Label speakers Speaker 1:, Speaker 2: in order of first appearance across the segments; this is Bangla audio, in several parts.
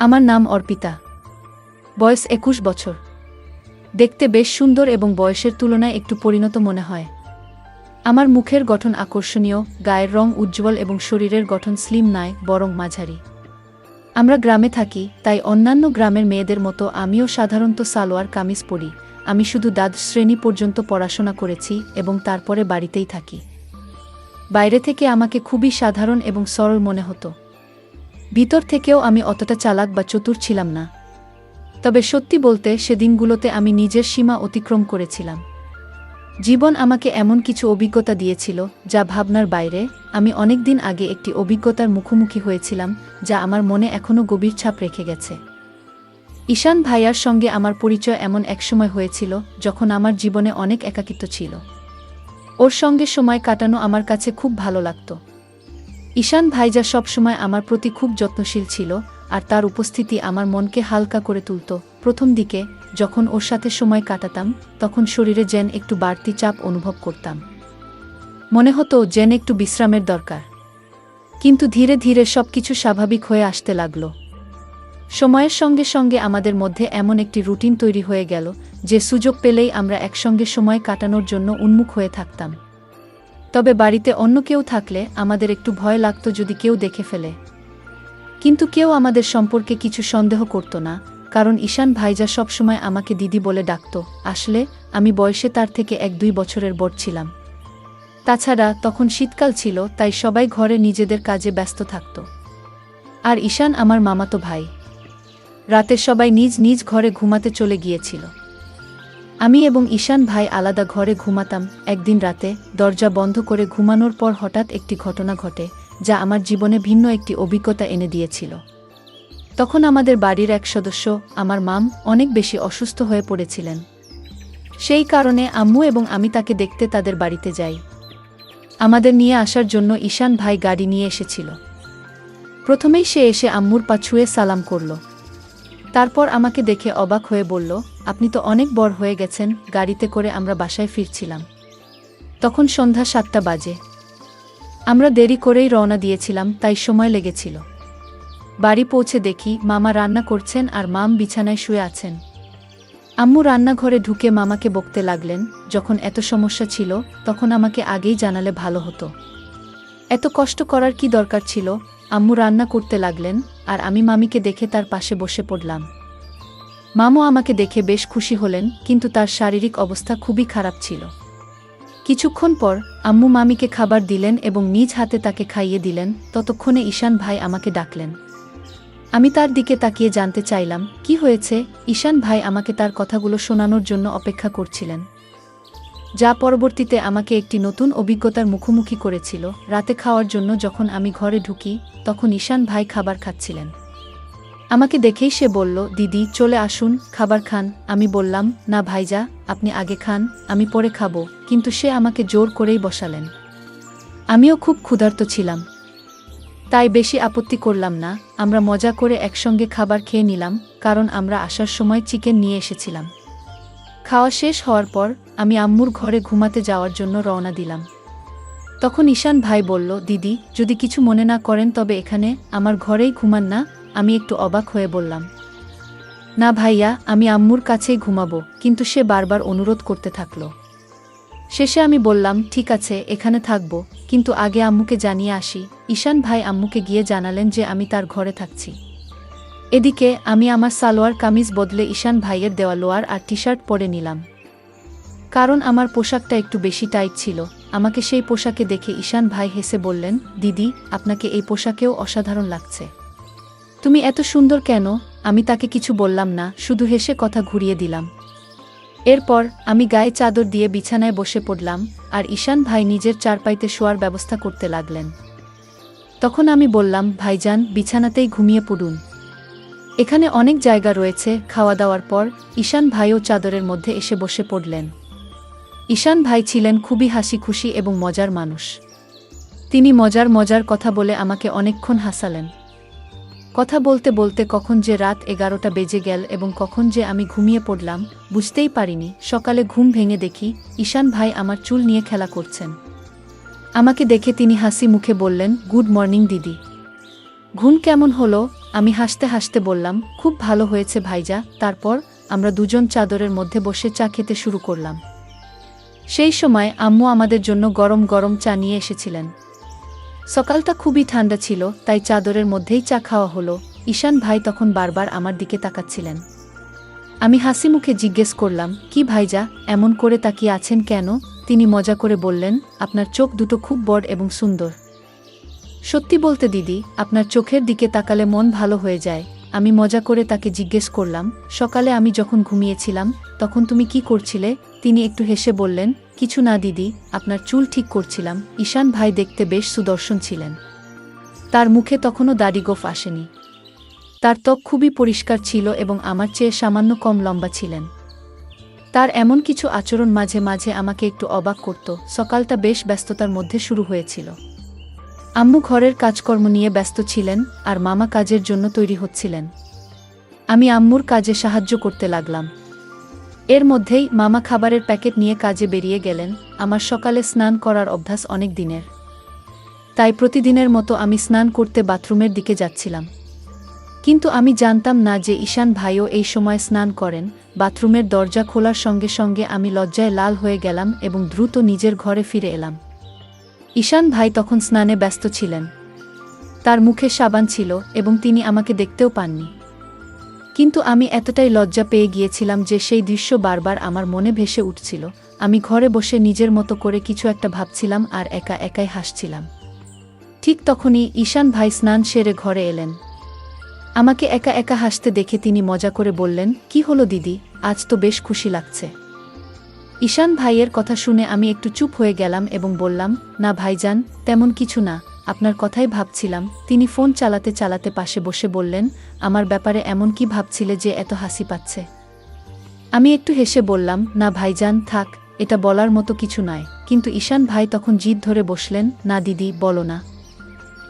Speaker 1: আমার নাম অর্পিতা। বয়স ২১ বছর। দেখতে বেশ সুন্দর এবং বয়সের তুলনায় একটু পরিণত মনে হয়। আমার মুখের গঠন আকর্ষণীয়, গায়ের রং উজ্জ্বল এবং শরীরের গঠন স্লিম নয়, বরং মাঝারি। আমরা গ্রামে থাকি, তাই অন্যান্য গ্রামের মেয়েদের মতো আমিও সাধারণত সালোয়ার কামিজ পরি। আমি শুধু দ্বাদশ শ্রেণী পর্যন্ত পড়াশোনা করেছি এবং তারপরে বাড়িতেই থাকি। বাইরে থেকে আমাকে খুবই সাধারণ এবং সরল মনে হতো। ভিতর থেকেও আমি অতটা চালাক বা চতুর ছিলাম না। তবে সত্যি বলতে সেদিনগুলোতে আমি নিজের সীমা অতিক্রম করেছিলাম। জীবন আমাকে এমন কিছু অভিজ্ঞতা দিয়েছিল যা ভাবনার বাইরে। আমি অনেক দিন আগে একটি অভিজ্ঞতার মুখোমুখি হয়েছিলাম যা আমার মনে এখনও গভীর ছাপ রেখে গেছে। ঈশান ভাইয়ার সঙ্গে আমার পরিচয় এমন এক সময় হয়েছিল যখন আমার জীবনে অনেক একাকিত্ব ছিল। ওর সঙ্গে সময় কাটানো আমার কাছে খুব ভালো লাগত। ঈশান ভাইজা সবসময় আমার প্রতি খুব যত্নশীল ছিল, আর তার উপস্থিতি আমার মনকে হালকা করে তুলত। প্রথম দিকে যখন ওর সাথে সময় কাটাতাম তখন শরীরে যেন একটু বাড়তি চাপ অনুভব করতাম। মনে হতো যেন একটু বিশ্রামের দরকার। কিন্তু ধীরে ধীরে সবকিছু স্বাভাবিক হয়ে আসতে লাগল। সময়ের সঙ্গে সঙ্গে আমাদের মধ্যে এমন একটি রুটিন তৈরি হয়ে গেল যে সুযোগ পেলেই আমরা একসঙ্গে সময় কাটানোর জন্য উন্মুখ হয়ে থাকতাম। তবে বাড়িতে অন্য কেউ থাকলে আমাদের একটু ভয় লাগত যদি কেউ দেখে ফেলে। কিন্তু কেউ আমাদের সম্পর্কে কিছু সন্দেহ করত না, কারণ ঈশান ভাইজা সবসময় আমাকে দিদি বলে ডাকত। আসলে আমি বয়সে তার থেকে ১-২ বছরের বড় ছিলাম। তাছাড়া তখন শীতকাল ছিল, তাই সবাই ঘরে নিজেদের কাজে ব্যস্ত থাকত। আর ঈশান আমার মামাতো ভাই। রাতে সবাই নিজ নিজ ঘরে ঘুমাতে চলে গিয়েছিল। আমি এবং ঈশান ভাই আলাদা ঘরে ঘুমাতাম। একদিন রাতে দরজা বন্ধ করে ঘুমানোর পর হঠাৎ একটি ঘটনা ঘটে যা আমার জীবনে ভিন্ন একটি অভিজ্ঞতা এনে দিয়েছিল। তখন আমাদের বাড়ির এক সদস্য, আমার মাম, অনেক বেশি অসুস্থ হয়ে পড়েছিলেন। সেই কারণে আম্মু এবং আমি তাকে দেখতে তাদের বাড়িতে যাই। আমাদের নিয়ে আসার জন্য ঈশান ভাই গাড়ি নিয়ে এসেছিল। প্রথমেই সে এসে আম্মুর পা ছুঁয়ে সালাম করল। তারপর আমাকে দেখে অবাক হয়ে বলল, আপনি তো অনেক বড় হয়ে গেছেন। গাড়িতে করে আমরা বাসায় ফিরছিলাম। তখন সন্ধ্যা ৭টা বাজে। আমরা দেরি করেই রওনা দিয়েছিলাম, তাই সময় লেগেছিল। বাড়ি পৌঁছে দেখি মামা রান্না করছেন আর মাম বিছানায় শুয়ে আছেন। আম্মু রান্নাঘরে ঢুকে মামাকে বকতে লাগলেন, যখন এত সমস্যা ছিল তখন আমাকে আগেই জানালে ভালো হতো। এত কষ্ট করার কি দরকার ছিল? আম্মু রান্না করতে লাগলেন আর আমি মামিকে দেখে তার পাশে বসে পড়লাম। মামু আমাকে দেখে বেশ খুশি হলেন, কিন্তু তার শারীরিক অবস্থা খুবই খারাপ ছিল। কিছুক্ষণ পর আম্মু মামিকে খাবার দিলেন এবং নিজ হাতে তাকে খাইয়ে দিলেন। ততক্ষণে ঈশান ভাই আমাকে ডাকলেন। আমি তার দিকে তাকিয়ে জানতে চাইলাম কি হয়েছে। ঈশান ভাই আমাকে তার কথাগুলো শোনানোর জন্য অপেক্ষা করছিলেন, যা পরবর্তীতে আমাকে একটি নতুন অভিজ্ঞতার মুখোমুখি করেছিল। রাতে খাওয়ার জন্য যখন আমি ঘরে ঢুকি তখন ঈশান ভাই খাবার খাচ্ছিলেন। আমাকে দেখেই সে বলল, দিদি চলে আসুন, খাবার খান। আমি বললাম, না ভাইজা, আপনি আগে খান, আমি পরে খাবো। কিন্তু সে আমাকে জোর করেই বসালেন। আমিও খুব ক্ষুধার্ত ছিলাম, তাই বেশি আপত্তি করলাম না। আমরা মজা করে একসঙ্গে খাবার খেয়ে নিলাম, কারণ আমরা আসার সময় চিকেন নিয়ে এসেছিলাম। খাওয়া শেষ হওয়ার পর আমি আম্মুর ঘরে ঘুমাতে যাওয়ার জন্য রওনা দিলাম। তখন ঈশান ভাই বলল, দিদি যদি কিছু মনে না করেন তবে এখানে আমার ঘরেই ঘুমান না। আমি একটু অবাক হয়ে বললাম, না ভাইয়া, আমি আম্মুর কাছেই ঘুমাবো। কিন্তু সে বারবার অনুরোধ করতে থাকল। শেষে আমি বললাম, ঠিক আছে, এখানে থাকবো, কিন্তু আগে আম্মুকে জানিয়ে আসি। ঈশান ভাই আম্মুকে গিয়ে জানালেন যে আমি তার ঘরে থাকছি। এদিকে আমি আমার সালোয়ার কামিজ বদলে ঈশান ভাইয়ের দেওয়া লোয়ার আর টি শার্ট পরে নিলাম, কারণ আমার পোশাকটা একটু বেশি টাইট ছিল। আমাকে সেই পোশাকে দেখে ঈশান ভাই হেসে বললেন, দিদি আপনাকে এই পোশাকেও অসাধারণ লাগছে। তুমি এত সুন্দর কেন? আমি তাকে কিছু বললাম না, শুধু হেসে কথা ঘুরিয়ে দিলাম। এরপর আমি গায়ে চাদর দিয়ে বিছানায় বসে পড়লাম আর ঈশান ভাই নিজের চারপাইতে শোয়ার ব্যবস্থা করতে লাগলেন। তখন আমি বললাম, ভাইজান বিছানাতেই ঘুমিয়ে পড়ুন, এখানে অনেক জায়গা রয়েছে। খাওয়া দাওয়ার পর ঈশান ভাইও চাদরের মধ্যে এসে বসে পড়লেন। ঈশান ভাই ছিলেন খুবই হাসি খুশি এবং মজার মানুষ। তিনি মজার মজার কথা বলে আমাকে অনেকক্ষণ হাসালেন। কথা বলতে বলতে কখন যে রাত 11টা বেজে গেল এবং কখন যে আমি ঘুমিয়ে পড়লাম বুঝতেই পারিনি। সকালে ঘুম ভেঙে দেখি ঈশান ভাই আমার চুল নিয়ে খেলা করছেন। আমাকে দেখে তিনি হাসি মুখে বললেন, গুড মর্নিং দিদি। ঘুম কেমন হলো? আমি হাসতে হাসতে বললাম, খুব ভালো হয়েছে ভাইজা। তারপর আমরা দুজন চাদরের মধ্যে বসে চা খেতে শুরু করলাম। সেই সময় আম্মু আমাদের জন্য গরম গরম চা নিয়ে এসেছিলেন। সকালটা খুবই ঠান্ডা ছিল, তাই চাদরের মধ্যেই চা খাওয়া হলো। ঈশান ভাই তখন বারবার আমার দিকে তাকাচ্ছিলেন। আমি হাসি মুখে জিজ্ঞেস করলাম, কি ভাইজা, এমন করে তাকিয়ে আছেন কেন? তিনি মজা করে বললেন, আপনার চোখ দুটো খুব বড় এবং সুন্দর। সত্যি বলতে দিদি, আপনার চোখের দিকে তাকালে মন ভালো হয়ে যায়। আমি মজা করে তাকে জিজ্ঞেস করলাম, সকালে আমি যখন ঘুমিয়েছিলাম তখন তুমি কি করছিলে? তিনি একটু হেসে বললেন, কিছু না দিদি, আপনার চুল ঠিক করছিলাম। ঈশান ভাই দেখতে বেশ সুদর্শন ছিলেন। তার মুখে তখনও দাড়ি গোঁফ আসেনি। তার ত্বক খুবই পরিষ্কার ছিল এবং আমার চেয়ে সামান্য কম লম্বা ছিলেন। তার এমন কিছু আচরণ মাঝে মাঝে আমাকে একটু অবাক করত। সকালটা বেশ ব্যস্ততার মধ্যে শুরু হয়েছিল। আম্মু ঘরের কাজকর্ম নিয়ে ব্যস্ত ছিলেন আর মামা কাজের জন্য তৈরি হচ্ছিলেন। আমি আম্মুর কাজে সাহায্য করতে লাগলাম। এর মধ্যেই মামা খাবারের প্যাকেট নিয়ে কাজে বেরিয়ে গেলেন। আমার সকালে স্নান করার অভ্যাস অনেক দিনের, তাই প্রতিদিনের মতো আমি স্নান করতে বাথরুমের দিকে যাচ্ছিলাম। কিন্তু আমি জানতাম না যে ঈশান ভাইও এই সময় স্নান করেন। বাথরুমের দরজা খোলার সঙ্গে সঙ্গে আমি লজ্জায় লাল হয়ে গেলাম এবং দ্রুত নিজের ঘরে ফিরে এলাম। ঈশান ভাই তখন স্নানে ব্যস্ত ছিলেন। তার মুখে সাবান ছিল এবং তিনি আমাকে দেখতেও পাননি। কিন্তু আমি এতটাই লজ্জা পেয়ে গিয়েছিলাম যে সেই দৃশ্য বারবার আমার মনে ভেসে উঠছিল। আমি ঘরে বসে নিজের মতো করে কিছু একটা ভাবছিলাম আর একা একাই হাসছিলাম। ঠিক তখনই ঈশান ভাই স্নান সেরে ঘরে এলেন। আমাকে একা একা হাসতে দেখে তিনি মজা করে বললেন, কি হলো দিদি, আজ তো বেশ খুশি লাগছে। ঈশান ভাইয়ের কথা শুনে আমি একটু চুপ হয়ে গেলাম এবং বললাম, না ভাইজান, তেমন কিছু না, আপনার কথাই ভাবছিলাম। তিনি ফোন চালাতে চালাতে পাশে বসে বললেন, আমার ব্যাপারে এমন কি ভাবছিলে যে এত হাসি পাচ্ছে? আমি একটু হেসে বললাম, না ভাইজান, থাক, এটা বলার মতো কিছু নয়। কিন্তু ঈশান ভাই তখন জিদ ধরে বসলেন, না দিদি, বলো না।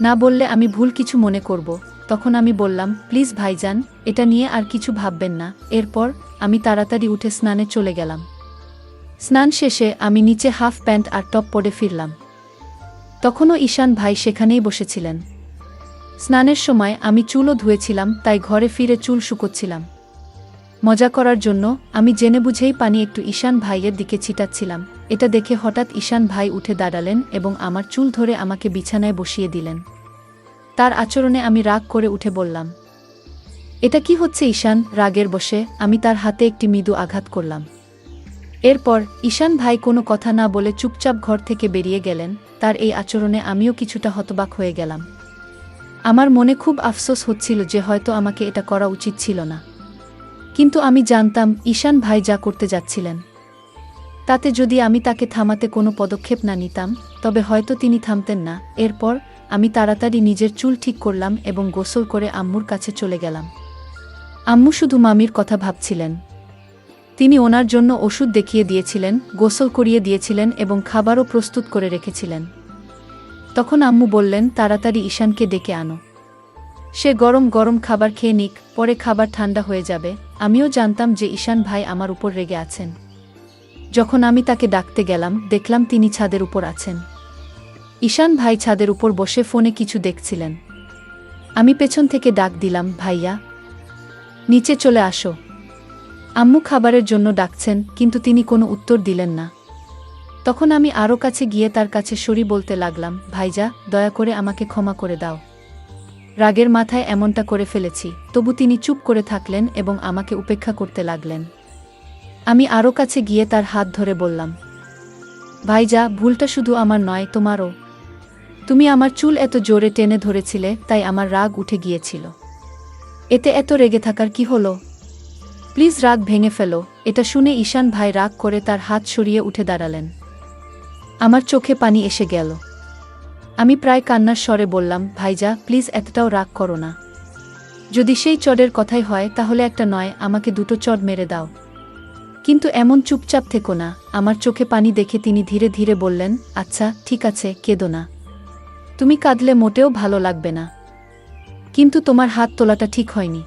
Speaker 1: না বললে আমি ভুল কিছু মনে করব। তখন আমি বললাম, প্লিজ ভাইজান, এটা নিয়ে আর কিছু ভাববেন না। এরপর আমি তাড়াতাড়ি উঠে স্নানে চলে গেলাম। স্নান শেষে আমি নিচে হাফ প্যান্ট আর টপ পরে ফিরলাম। তখনও ঈশান ভাই সেখানেই বসেছিলেন। স্নানের সময় আমি চুলও ধুয়েছিলাম, তাই ঘরে ফিরে চুল শুকোচ্ছিলাম। মজা করার জন্য আমি জেনে বুঝেই পানি একটু ঈশান ভাইয়ের দিকে ছিটাচ্ছিলাম। এটা দেখে হঠাৎ ঈশান ভাই উঠে দাঁড়ালেন এবং আমার চুল ধরে আমাকে বিছানায় বসিয়ে দিলেন। তার আচরণে আমি রাগ করে উঠে বললাম, এটা কি হচ্ছে ঈশান? রাগের বশে আমি তার হাতে একটি মৃদু আঘাত করলাম। এরপর ঈশান ভাই কোনো কথা না বলে চুপচাপ ঘর থেকে বেরিয়ে গেলেন। তার এই আচরণে আমিও কিছুটা হতবাক হয়ে গেলাম। আমার মনে খুব আফসোস হচ্ছিল যে হয়তো আমাকে এটা করা উচিত ছিল না। কিন্তু আমি জানতাম ঈশান ভাই যা করতে যাচ্ছিলেন তাতে যদি আমি তাকে থামাতে কোনো পদক্ষেপ না নিতাম তবে হয়তো তিনি থামতেন না। এরপর আমি তাড়াতাড়ি নিজের চুল ঠিক করলাম এবং গোসল করে আম্মুর কাছে চলে গেলাম। আম্মু শুধু মামির কথা ভাবছিলেন। তিনি ওনার জন্য ওষুধ দেখিয়ে দিয়েছিলেন, গোসল করিয়ে দিয়েছিলেন এবং খাবারও প্রস্তুত করে রেখেছিলেন। তখন আম্মু বললেন, তাড়াতাড়ি ঈশানকে ডেকে আনো। সে গরম গরম খাবার খেয়ে নিক, পরে খাবার ঠান্ডা হয়ে যাবে। আমিও জানতাম যে ঈশান ভাই আমার উপর রেগে আছেন। যখন আমি তাকে ডাকতে গেলাম দেখলাম তিনি ছাদের উপর আছেন। ঈশান ভাই ছাদের উপর বসে ফোনে কিছু দেখছিলেন। আমি পেছন থেকে ডাক দিলাম, ভাইয়া, নিচে চলে আসো। আম্মু খাবারের জন্য ডাকছেন, কিন্তু তিনি কোনো উত্তর দিলেন না। তখন আমি আরও কাছে গিয়ে তার কাছে সরি বলতে লাগলাম, ভাইজা, দয়া করে আমাকে ক্ষমা করে দাও। রাগের মাথায় এমনটা করে ফেলেছি। তবু তিনি চুপ করে থাকলেন এবং আমাকে উপেক্ষা করতে লাগলেন। আমি আরও কাছে গিয়ে তার হাত ধরে বললাম, ভাইজা, ভুলটা শুধু আমার নয়, তোমারও। তুমি আমার চুল এত জোরে টেনে ধরেছিলে, তাই আমার রাগ উঠে গিয়েছিল। এতে এত রেগে থাকার কি হলো? প্লিজ রাগ ভেঙে ফেলো। এটা শুনে ঈশান ভাই রাগ করে তার হাত সরিয়ে উঠে দাঁড়ালেন। আমার চোখে পানি এসে গেল। আমি প্রায় কান্নার স্বরে বললাম, ভাইজা, প্লিজ এতটাও রাগ করো না। যদি সেই চড়ের কথাই হয় তাহলে একটা নয়, আমাকে দুটো চড় মেরে দাও। কিন্তু এমন চুপচাপ থেকো না। আমার চোখে পানি দেখে তিনি ধীরে ধীরে বললেন, আচ্ছা ঠিক আছে, কেঁদো না। তুমি কাঁদলে মোটেও ভালো লাগবে না। কিন্তু তোমার হাত তোলাটা ঠিক হয়নি।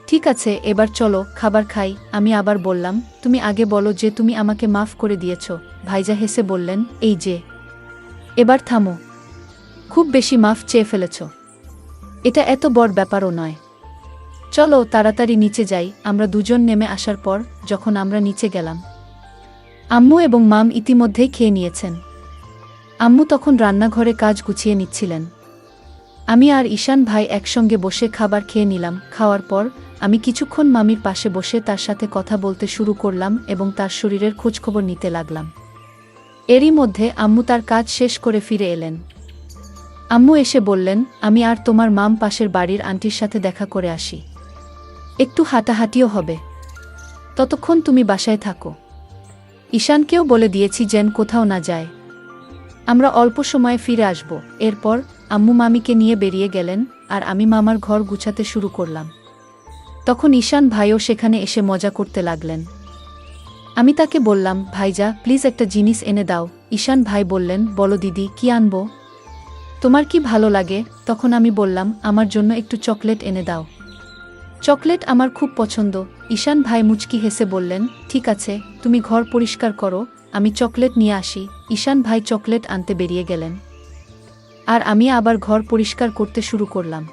Speaker 1: ঠিক আছে, এবার চলো খাবার খাই। আমি আবার বললাম, তুমি আগে বলো যে তুমি আমাকে মাফ করে দিয়েছ। ভাইজা হেসে বললেন, এই যে, এবার থামো। খুব বেশি মাফ চেয়ে ফেলেছ। এটা এত বড় ব্যাপারও নয়। চলো তাড়াতাড়ি নিচে যাই। আমরা দুজন নেমে আসার পর যখন আমরা নিচে গেলাম, আম্মু এবং মাম ইতিমধ্যেই খেয়ে নিয়েছেন। আম্মু তখন রান্নাঘরে কাজ গুছিয়ে নিচ্ছিলেন। আমি আর ঈশান ভাই একসঙ্গে বসে খাবার খেয়ে নিলাম। খাওয়ার পর আমি কিছুক্ষণ মামির পাশে বসে তার সাথে কথা বলতে শুরু করলাম এবং তার শরীরের খোঁজখবর নিতে লাগলাম। এরই মধ্যে আম্মু তার কাজ শেষ করে ফিরে এলেন। আম্মু এসে বললেন, আমি আর তোমার মাম পাশের বাড়ির আন্টির সাথে দেখা করে আসি, একটু হাঁটাহাঁটিও হবে, ততক্ষণ তুমি বাসায় থাকো। ঈশানকেও বলে দিয়েছি যেন কোথাও না যায়, আমরা অল্প সময়ে ফিরে আসব। এরপর আম্মু মামিকে নিয়ে বেরিয়ে গেলেন আর আমি মামার ঘর গুছাতে শুরু করলাম। তখন ঈশান ভাইও সেখানে এসে মজা করতে লাগলেন। আমি তাকে বললাম, ভাইজা প্লিজ একটা জিনিস এনে দাও। ঈশান ভাই বললেন, বলো দিদি, কি আনবো? তোমার কি ভালো লাগে? তখন আমি বললাম, আমার জন্য একটু চকলেট এনে দাও, চকলেট আমার খুব পছন্দ। ঈশান ভাই মুচকি হেসে বললেন, ঠিক আছে, তুমি ঘর পরিষ্কার করো, আমি চকলেট নিয়ে আসি। ঈশান ভাই চকলেট আনতে বেরিয়ে গেলেন আর আমি আবার ঘর পরিষ্কার করতে শুরু করলাম।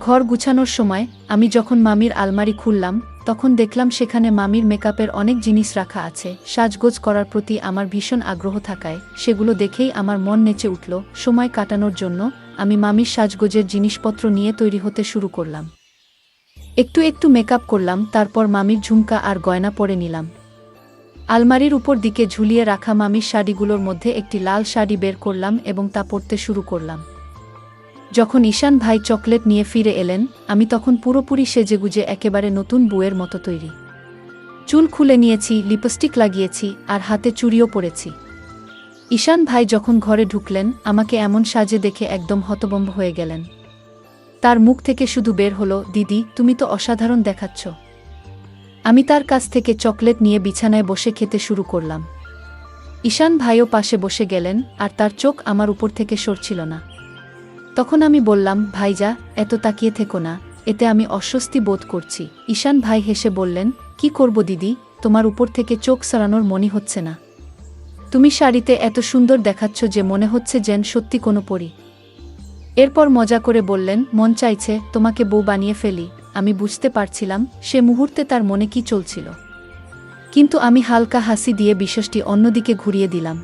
Speaker 1: ঘর গুছানোর সময় আমি যখন মামির আলমারি খুললাম, তখন দেখলাম সেখানে মামির মেকআপের অনেক জিনিস রাখা আছে। সাজগোজ করার প্রতি আমার ভীষণ আগ্রহ থাকায় সেগুলো দেখেই আমার মন নেচে উঠল। সময় কাটানোর জন্য আমি মামির সাজগোজের জিনিসপত্র নিয়ে তৈরি হতে শুরু করলাম। একটু একটু মেকআপ করলাম, তারপর মামির ঝুমকা আর গয়না পরে নিলাম। আলমারির উপর দিকে ঝুলিয়ে রাখা মামির শাড়িগুলোর মধ্যে একটি লাল শাড়ি বের করলাম এবং তা পরতে শুরু করলাম। যখন ঈশান ভাই চকলেট নিয়ে ফিরে এলেন, আমি তখন পুরোপুরি সেজেগুজে একেবারে নতুন বউয়ের মতো তৈরি। চুল খুলে নিয়েছি, লিপস্টিক লাগিয়েছি আর হাতে চুড়িও পরেছি। ঈশান ভাই যখন ঘরে ঢুকলেন, আমাকে এমন সাজে দেখে একদম হতভম্ব হয়ে গেলেন। তার মুখ থেকে শুধু বের হলো, দিদি তুমি তো অসাধারণ দেখাচ্ছ। আমি তার কাছ থেকে চকলেট নিয়ে বিছানায় বসে খেতে শুরু করলাম। ঈশান ভাইও পাশে বসে গেলেন আর তার চোখ আমার উপর থেকে সরছিল না। তখন আমি বললাম, ভাইজা এত তাকিয়ে থেকো না, এতে আমি অস্বস্তি বোধ করছি। ঈশান ভাই হেসে বললেন, কি করব দিদি, তোমার উপর থেকে চোখ সরানোর মনই হচ্ছে না। তুমি শাড়িতে এত সুন্দর দেখাচ্ছ যে মনে হচ্ছে যেন সত্যি কোনো পরী। এরপর মজা করে বললেন, মন চাইছে তোমাকে বউ বানিয়ে ফেলি। আমি বুঝতে পারছিলাম সে মুহূর্তে তার মনে কি চলছিল, কিন্তু আমি হালকা হাসি দিয়ে বিষয়টি অন্যদিকে ঘুরিয়ে দিলাম।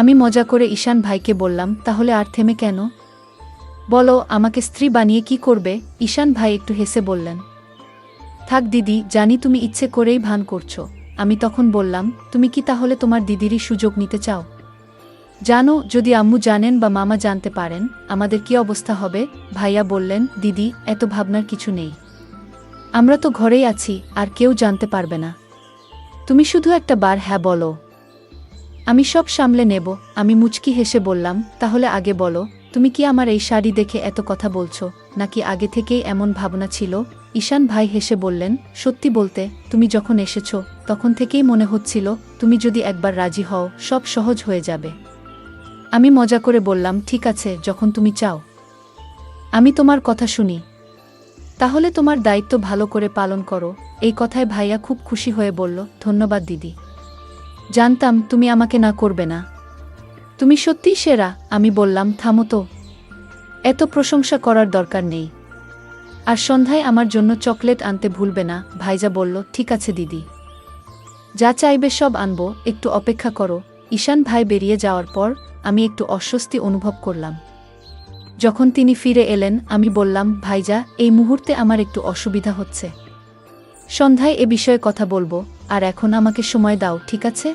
Speaker 1: আমি মজা করে ঈশান ভাইকে বললাম, তাহলে আর থেমে কেন? বলো, আমাকে স্ত্রী বানিয়ে কি করবে? ঈশান ভাই একটু হেসে বললেন, থাক দিদি, জানি তুমি ইচ্ছে করেই ভান করছো। আমি তখন বললাম, তুমি কি তাহলে তোমার দিদিরই সুযোগ নিতে চাও? জানো, যদি আম্মু জানেন বা মামা জানতে পারেন আমাদের কি অবস্থা হবে? ভাইয়া বললেন, দিদি এত ভাবনার কিছু নেই, আমরা তো ঘরেই আছি আর কেউ জানতে পারবে না। তুমি শুধু একটা বার হ্যাঁ বলো, আমি সব সামলে নেব। আমি মুচকি হেসে বললাম, তাহলে আগে বলো, তুমি কি আমার এই শাড়ি দেখে এত কথা বলছো, নাকি আগে থেকেই এমন ভাবনা ছিল? ঈশান ভাই হেসে বললেন, সত্যি বলতে তুমি যখন এসেছো তখন থেকেই মনে হচ্ছিল তুমি যদি একবার রাজি হও সব সহজ হয়ে যাবে। আমি মজা করে বললাম, ঠিক আছে, যখন তুমি চাও আমি তোমার কথা শুনি। তাহলে তোমার দায়িত্ব ভালো করে পালন করো। এই কথায় ভাইয়া খুব খুশি হয়ে বলল, ধন্যবাদ দিদি, জানতাম তুমি আমাকে না করবে না, তুমি সত্যিই সেরা। আমি বললাম, থামো তো, এত প্রশংসা করার দরকার নেই, আর সন্ধ্যায় আমার জন্য চকলেট আনতে ভুলবে না। ভাইজা বলল, ঠিক আছে দিদি, যা চাইবে সব আনবো, একটু অপেক্ষা করো। ঈশান ভাই বেরিয়ে যাওয়ার পর আমি একটু অস্বস্তি অনুভব করলাম। যখন তিনি ফিরে এলেন, আমি বললাম, ভাইজা এই মুহূর্তে আমার একটু অসুবিধা হচ্ছে, সন্ধ্যায় এ বিষয়ে কথা বলবো, আর এখন আমাকে সময় দাও, ঠিক আছে?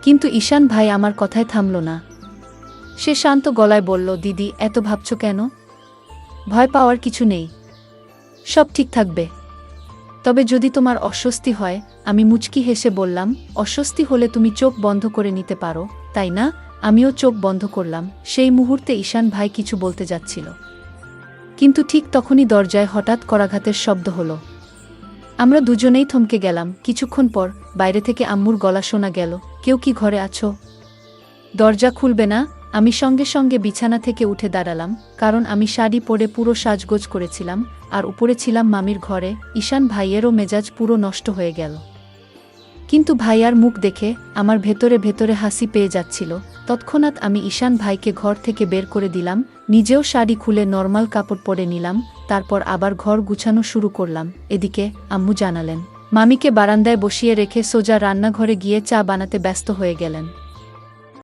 Speaker 1: কিন্তু ঈশান ভাই আমার কথায় থামল না। সে শান্ত গলায় বলল, দিদি এত ভাবছো কেন? ভয় পাওয়ার কিছু নেই, সব ঠিক থাকবে। তবে যদি তোমার অস্বস্তি হয়। আমি মুচকি হেসে বললাম, অস্বস্তি হলে তুমি চোখ বন্ধ করে নিতে পারো, তাই না? আমিও চোখ বন্ধ করলাম। সেই মুহূর্তে ঈশান ভাই কিছু বলতে যাচ্ছিল, কিন্তু ঠিক তখনই দরজায় হঠাৎ করাঘাতের শব্দ হলো। আমরা দুজনেই থমকে গেলাম। কিছুক্ষণ পর বাইরে থেকে আম্মুর গলা শোনা গেল, কেউ কি ঘরে আছো? দরজা খুলবে না? আমি সঙ্গে সঙ্গে বিছানা থেকে উঠে দাঁড়ালাম, কারণ আমি শাড়ি পরে পুরো সাজগোজ করেছিলাম আর উপরে ছিলাম মামির ঘরে। ঈশান ভাইয়েরও মেজাজ পুরো নষ্ট হয়ে গেল। কিন্তু ভাইয়ার মুখ দেখে আমার ভেতরে ভেতরে হাসি পেয়ে যাচ্ছিল। তৎক্ষণাৎ আমি ঈশান ভাইকে ঘর থেকে বের করে দিলাম, নিজেও শাড়ি খুলে নর্মাল কাপড় পরে নিলাম, তারপর আবার ঘর গুছানো শুরু করলাম। এদিকে আম্মু জানালেন, মামিকে বারান্দায় বসিয়ে রেখে সোজা রান্নাঘরে গিয়ে চা বানাতে ব্যস্ত হয়ে গেলেন।